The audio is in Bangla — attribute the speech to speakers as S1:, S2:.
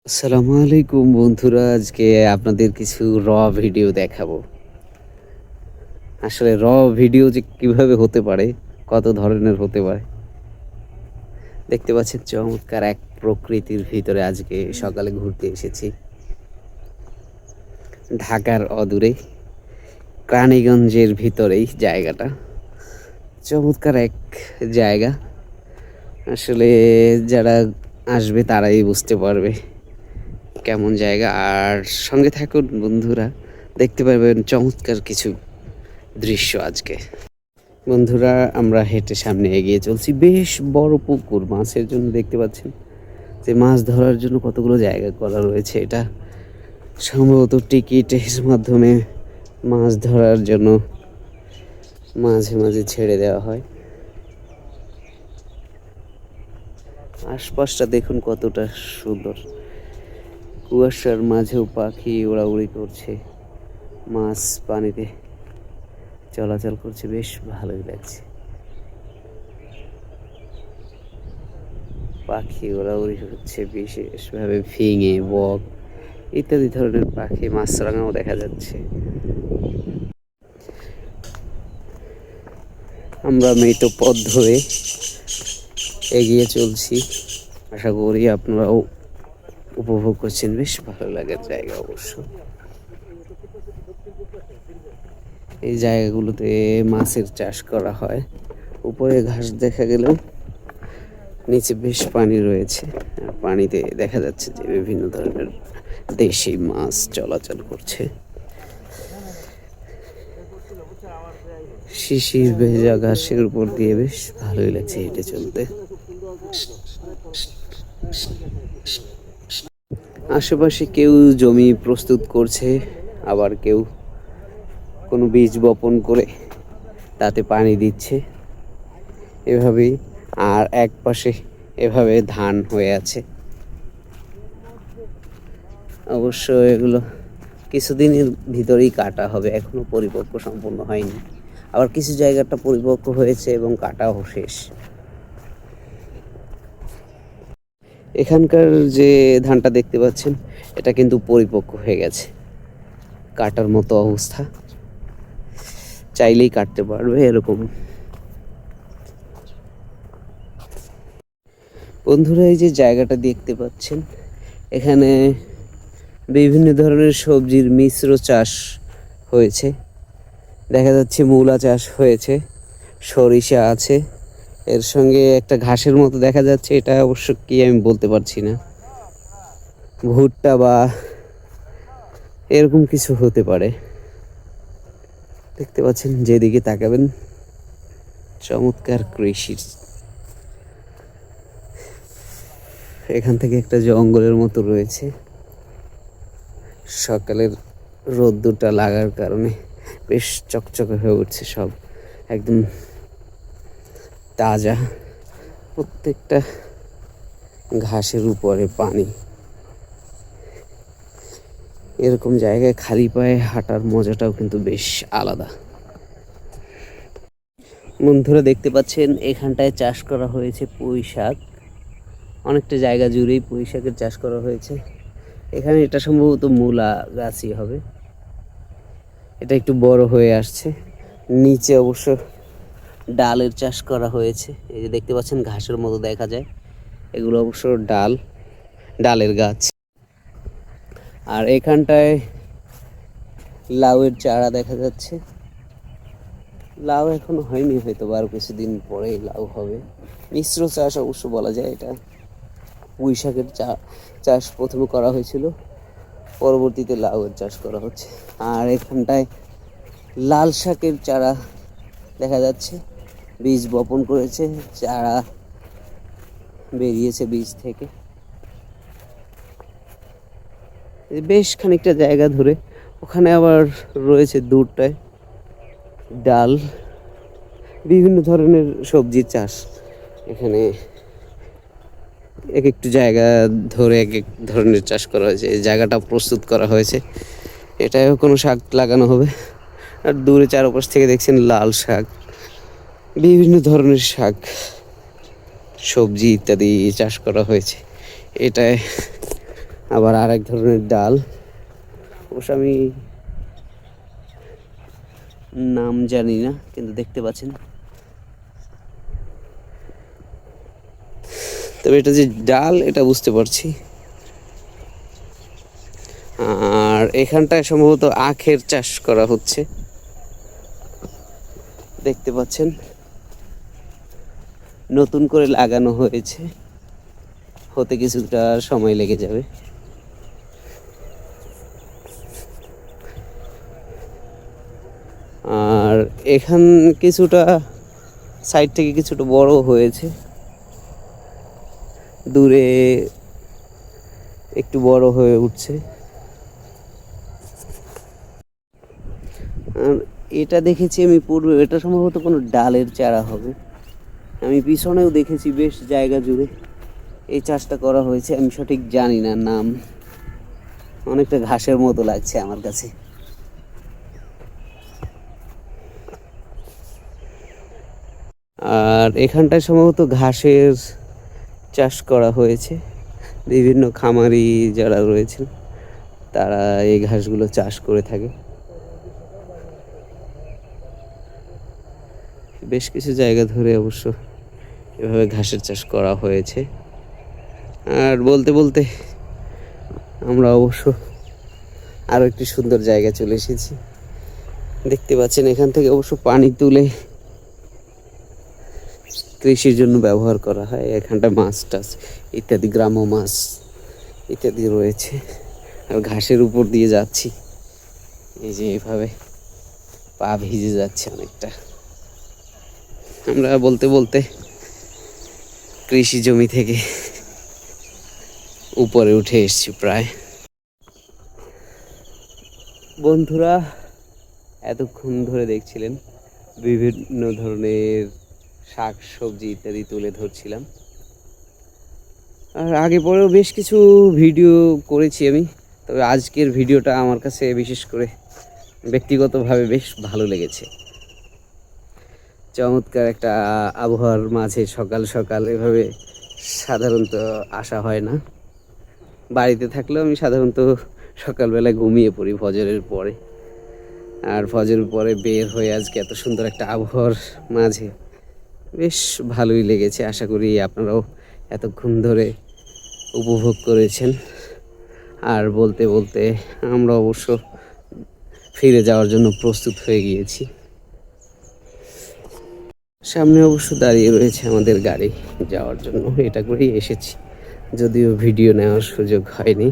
S1: আসসালামু আলাইকুম বন্ধুরা, আজকে আপনাদের কিছু ভিডিও দেখাবো। আসলে ভিডিও যে কিভাবে হতে পারে, কত ধরনের হতে পারে। দেখতে পাচ্ছেন চমৎকার এক প্রকৃতির ভিতরে আজকে সকালে ঘুরতে এসেছি। ঢাকার অদূরে রানীগঞ্জের ভিতরেই জায়গাটা, চমৎকার এক জায়গা। আসলে যারা আসবে তারাই বুঝতে পারবে কেমন জায়গা। আর সঙ্গে থাকুন বন্ধুরা, দেখতে পারবেন চমৎকার কিছু দৃশ্য আজকে। বন্ধুরা, আমরা হেঁটে সামনে এগিয়ে চলছি। বেশ বড় পুকুর, মাছের জন্য দেখতে পাচ্ছেন যে মাছ ধরার জন্য কতগুলো জায়গা করা রয়েছে। এটা সম্ভবত টিকিটের মাধ্যমে মাছ ধরার জন্য মাঝে মাঝে ছেড়ে দেওয়া হয়। আশপাশটা দেখুন কতটা সুন্দর। কুয়াশার মাঝেও পাখি ওড়াউড়ি করছে, মাছ পানিতে চলাচল করছে, বেশ ভালোই লাগছে। পাখি ওড়াউড়ি হচ্ছে, বিশেষভাবে ফিঙে, বক ইত্যাদি ধরনের পাখি, মাছরাঙাও দেখা যাচ্ছে। আমরা মেটো পথ ধরে এগিয়ে চলছি। আশা করি আপনারাও উপভোগ করছেন। বেশ ভালো লাগার জায়গা অবশ্য। এই জায়গাগুলোতে মাছের চাষ করা হয়। উপরে ঘাস দেখা গেলেও নিচে বেশ পানি রয়েছে। আর পানিতে দেখা যাচ্ছে যে বিভিন্ন ধরনের দেশি মাছ চলাচল করছে। শিশির ভেজা ঘাসের উপর দিয়ে বেশ ভালোই লাগছে হেঁটে চলতে। আশেপাশে কেউ জমি প্রস্তুত করছে, আবার কেউ কোনো বীজ বপন করে তাতে পানি দিচ্ছে, এভাবেই। আর এক পাশে এভাবে ধান হয়ে আছে। অবশ্য এগুলো কিছুদিনের ভিতরেই কাটা হবে, এখনো পরিপক্ক সম্পূর্ণ হয়নি। আবার কিছু জায়গাটা পরিপক্ক হয়েছে এবং কাটাও শেষ। এখানকার যে ধানটা দেখতে পাচ্ছেন, এটা কিন্তু পরিপক্ক হয়ে গেছে, কাটার মতো অবস্থা, চাইলেই কাটতে পারবে এরকম। বন্ধুরা, এই যে জায়গাটা দেখতে পাচ্ছেন, এখানে বিভিন্ন ধরনের সবজির মিশ্র চাষ হয়েছে। দেখা যাচ্ছে মূলা চাষ হয়েছে, সরিষা আছে, এর সঙ্গে একটা ঘাসের মতো দেখা যাচ্ছে, এটা অবশ্য কি আমি বলতে পারছি না, ভুট্টা বা এরকম কিছু হতে পারে। দেখতে পাচ্ছেন, যেদিকে তাকাবেন চমৎকার কৃষির। এখান থেকে একটা জঙ্গলের মতো রয়েছে। সকালের রোদ্দুরটা লাগার কারণে বেশ চকচকে হয়ে উঠছে, সব একদম তাজা। প্রত্যেকটা ঘাসের উপরে পানি। এরকম জায়গায় খালি পায়ে হাঁটার মজাটাও কিন্তু বেশ আলাদা। বন্ধুরা, দেখতে পাচ্ছেন এখানটায় চাষ করা হয়েছে পুঁই শাক। অনেকটা জায়গা জুড়েই পুঁই শাকের চাষ করা হয়েছে। এখানে এটা সম্ভবত মূলা গাছই হবে। এটা একটু বড় হয়ে আসছে। নিচে অবশ্য ডালের চাষ করা হয়েছে। এই যে দেখতে পাচ্ছেন ঘাসের মতো দেখা যায়, এগুলো অবশ্য ডালের গাছ। আর এখানটায় লাউয়ের চারা দেখা যাচ্ছে। লাউ এখনো হয়নি, হয়তো আরো কিছুদিন পরেই লাউ হবে। মিশ্র চাষ অবশ্য বলা যায় এটা। পুঁই শাকের চাষ প্রথমে করা হয়েছিল, পরবর্তীতে লাউয়ের চাষ করা হচ্ছে। আর এখানটায় লাল শাকের চারা দেখা যাচ্ছে, বীজ বপন করেছে, চারা বেরিয়েছে বীজ থেকে। বেশ খানিকটা জায়গা ধরে ওখানে আবার রয়েছে দূরটায় ডাল, বিভিন্ন ধরনের সবজির চাষ। এখানে এক একটু জায়গা ধরে এক এক ধরনের চাষ করা হয়েছে। এই জায়গাটা প্রস্তুত করা হয়েছে, এটাও কোনো শাক লাগানো হবে। আর দূরে চারপাশ থেকে দেখছেন লাল শাক, বিভিন্ন ধরনের শাক, সবজি ইত্যাদি চাষ করা হয়েছে। এটায় আবার আরেক ধরনের ডাল, অবশ্য আমি নাম জানি না, কিন্তু দেখতে পাচ্ছেন। তবে এটা যে ডাল এটা বুঝতে পারছি। আর এখানটায় সম্ভবত আখের চাষ করা হচ্ছে, দেখতে পাচ্ছেন নতুন করে লাগানো হয়েছে, হতে কিছুটা সময় লেগে যাবে। আর এখান কিছুটা সাইড থেকে কিছুটা বড় হয়েছে, দূরে একটু বড় হয়ে উঠছে। আর এটা দেখেছি আমি পূর্বে, এটা সম্ভবত কোনো ডালের চারা হবে। আমি পিছনেও দেখেছি বেশ জায়গা জুড়ে এই চাষটা করা হয়েছে, আমি সঠিক জানি না নাম। অনেকটা ঘাসের মতো লাগছে আমার কাছে। আর এখানটায় সম্ভবত ঘাসের চাষ করা হয়েছে, বিভিন্ন খামারি যারা রয়েছেন তারা এই ঘাসগুলো চাষ করে থাকে। বেশ কিছু জায়গা ধরে অবশ্য এভাবে ঘাসের চাষ করা হয়েছে। আর বলতে বলতে আমরা অবশ্য আরও একটি সুন্দর জায়গায় চলে এসেছি, দেখতে পাচ্ছেন। এখান থেকে অবশ্য পানি তুলে কৃষির জন্য ব্যবহার করা হয়। এখানটা মাছ টাছ ইত্যাদি, গ্রাম্য মাছ ইত্যাদি রয়েছে। আর ঘাসের উপর দিয়ে যাচ্ছি, এই যে এইভাবে পা ভিজে যাচ্ছে অনেকটা। আমরা বলতে বলতে কৃষি জমি থেকে উপরে উঠে এসেছি প্রায়। বন্ধুরা এতক্ষণ ধরে দেখছিলেন বিভিন্ন ধরনের শাক সবজি ইত্যাদি তুলে ধরছিলাম। আর আগে পরেও বেশ কিছু ভিডিও করেছি আমি, তবে আজকের ভিডিওটা আমার কাছে বিশেষ করে ব্যক্তিগতভাবে বেশ ভালো লেগেছে। চমৎকার একটা আবহাওয়ার মাঝে সকাল সকাল এভাবে সাধারণত আসা হয় না। বাড়িতে থাকলেও আমি সাধারণত সকালবেলায় ঘুমিয়ে পড়ি ফজরের পরে। আর ফজরের পরে বের হয়ে আজকে এত সুন্দর একটা আবহাওয়ার মাঝে বেশ ভালোই লেগেছে। আশা করি আপনারাও এতক্ষণ ধরে উপভোগ করেছেন। আর বলতে বলতে আমরা অবশ্য ফিরে যাওয়ার জন্য প্রস্তুত হয়ে গিয়েছি। সামনে অবশ্য দাঁড়িয়ে রয়েছে আমাদের গাড়ি যাওয়ার জন্য, এটা করেই এসেছি, যদিও ভিডিও নেওয়ার সুযোগ হয়নি।